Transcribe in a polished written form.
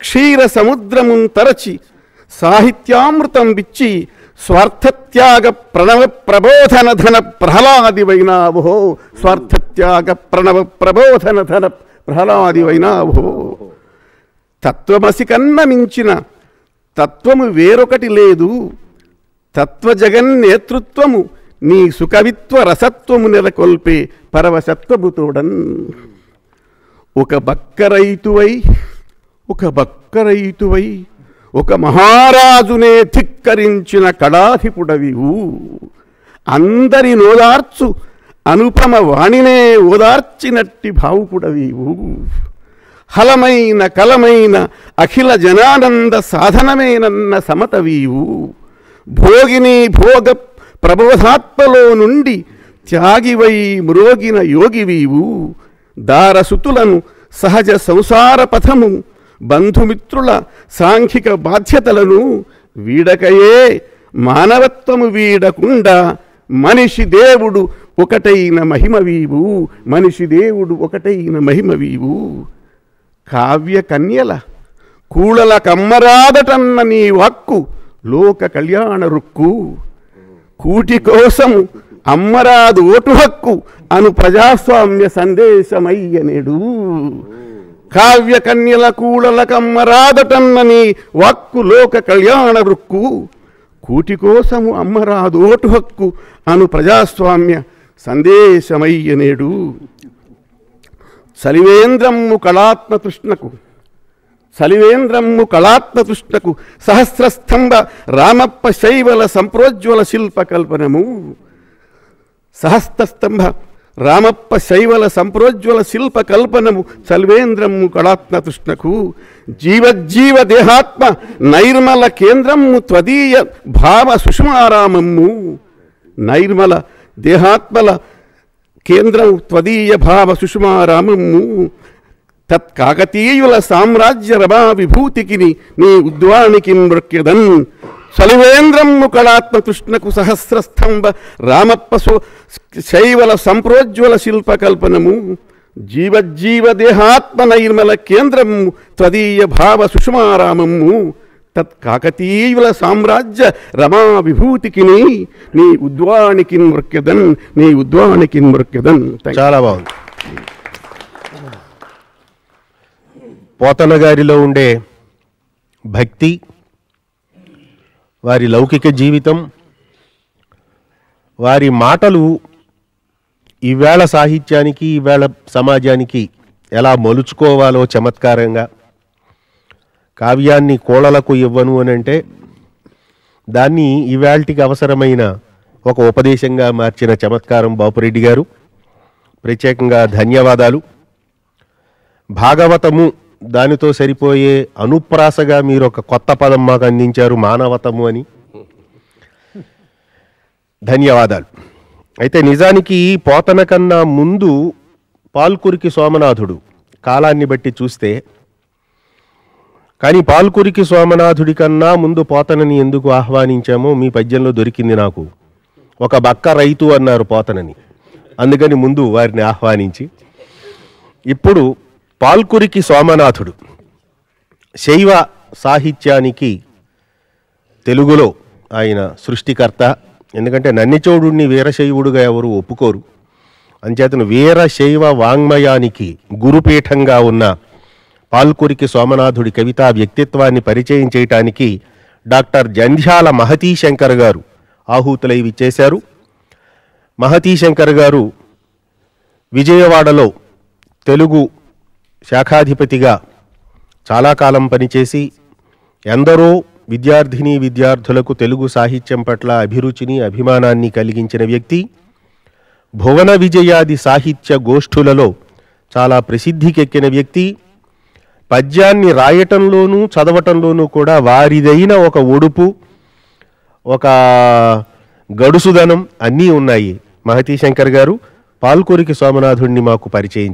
క్షీర సముద్రమున్ తరచి సాహిత్యామృతం విచ్చి స్వార్థత్యాగ ప్రణవ ప్రబోధన ధన ప్రహ్లాదివైనావో. స్వార్థత్యాగ ప్రణవ ప్రబోధన ధన ప్రహ్లాదివైనావో. తత్వమసి కన్న మించిన తత్వము వేరొకటి లేదు. తత్వజగన్నేతృత్వము నీ సుకవిత్వ రసత్వము నెలకొల్పే పరవశత్వము తోడన్. ఒక బక్కరైతువై ఒక మహారాజునే ధిక్కరించిన కళాధిపుడవివు. అందరి నోదార్చు అనుపమ వాణినే ఓదార్చినట్టి భావుకుడవివు. హలమైన కలమైన అఖిల జనానంద సాధనమేనన్న సమతవీవు. భోగిని భోగ ప్రబోధాత్మలో నుండి త్యాగివై మ్రోగిన యోగివీవు. దారసుతులను సహజ సంసార పథము బంధుమిత్రుల సాంఘిక బాధ్యతలను వీడకయే మానవత్వము వీడకుండా మనిషి దేవుడు ఒకటైన మహిమవీవు. మనిషి దేవుడు ఒకటైన మహిమవీవు. కావ్య కన్యల కూళల కమ్మరాదటన్న నీ వాక్కు లోక కళ్యాణ రుక్కు. కూటి కోసము అమ్మరాదు ఓటు హక్కు అను ప్రజాస్వామ్య సందేశమయ్యనేడు. కావ్య కన్యల కూళల కమ్మరాదటన్న నీ వాక్కు లోక కళ్యాణ రుక్కు. కూటి కోసము అమ్మరాదు ఓటు హక్కు అను ప్రజాస్వామ్య సందేశమయ్యనేడు. సలివేంద్రమ్ము కళాత్మతృష్ణకు సహస్రస్తంభ రామప్ప శైవల సంప్రోజ్వల శిల్పకల్పనము. సహస్రస్తంభ రామప్ప శైవల సంప్రోజ్వల శిల్పకల్పనము సలివేంద్రమ్ము కళాత్మతృష్ణకు. జీవజ్జీవ దేహాత్మ నైర్మల కేంద్రము త్వదీయ భావ సుషమారామము. నైర్మల దేహాత్మల కేంద్రం త్వదీయ భావ సుషమారామము. తత్కాకతీయుల సామ్రాజ్య రమా విభూతికిని నీ ఉద్వానికి మృక్యదన్. సలివేంద్రమ్ము కళాత్మతృష్ణకు సహస్రస్తంభ రామప్ప శైవల సంప్రోజ్వల శిల్పకల్పనము. జీవజ్జీవ దేహాత్మ నైర్మల కేంద్రము త్వదీయ భావ సుషమారామము. తత్కాకతీయుల సామ్రాజ్య రమా విభూతికిని నీ ఉద్వానికి మృక్యదన్. చాలా బాగుంది. పోతన గారిలో ఉండే భక్తి, వారి లౌకిక జీవితం, వారి మాటలు ఈవేళ సాహిత్యానికి ఈవేళ సమాజానికి ఎలా మలుచుకోవాలో చమత్కారంగా. కావ్యాన్ని కోళలకు ఇవ్వను అని అంటే దాన్ని ఈవేళకి అవసరమైన ఒక ఉపదేశంగా మార్చిన చమత్కారం బాపురెడ్డి గారు. ప్రత్యేకంగా ధన్యవాదాలు. భాగవతము దానితో సరిపోయే అనుప్రాసగా మీరు ఒక కొత్త పదం మాకు అందించారు, మానవతము అని. ధన్యవాదాలు. అయితే నిజానికి పోతన కన్నా ముందు పాల్కురికి సోమనాథుడు కాలాన్ని బట్టి చూస్తే. కానీ పాల్కురికి సోమనాథుడి కన్నా ముందు పోతనని ఎందుకు ఆహ్వానించామో మీ పద్యంలో దొరికింది నాకు. ఒక బక్క రైతు అన్నారు పోతనని, అందుకని ముందు వారిని ఆహ్వానించి. ఇప్పుడు పాల్కురికి సోమనాథుడు శైవ సాహిత్యానికి తెలుగులో ఆయన సృష్టికర్త. ఎందుకంటే నన్నిచోడుని వీరశైవుడుగా ఎవరు ఒప్పుకోరు. అంచేతను వీరశైవ వాంగ్మయానికి గురుపీఠంగా ఉన్న పాల్కురికి సోమనాథుడి కవితా వ్యక్తిత్వాన్ని పరిచయం చేయటానికి డాక్టర్ జంధ్యాల మహతీశంకర్ గారు ఆహూతులై విచ్చేశారు. మహతీశంకర్ గారు విజయవాడలో తెలుగు శాఖాధిపతిగా చాలా కాలం పనిచేసి ఎందరో విద్యార్థినీ విద్యార్థులకు తెలుగు సాహిత్యం పట్ల అభిరుచిని అభిమానాన్ని కలిగించిన వ్యక్తి. భువన విజయాది సాహిత్య గోష్ఠులలో చాలా ప్రసిద్ధికెక్కిన వ్యక్తి. పద్యాన్ని రాయటంలోనూ చదవటంలోనూ కూడా వారిదైన ఒక ఒడుపు, ఒక గడుసుదనం అన్నీ ఉన్నాయి. మహతీశంకర్ గారు పాల్కురికి సోమనాథుడిని మాకు పరిచయం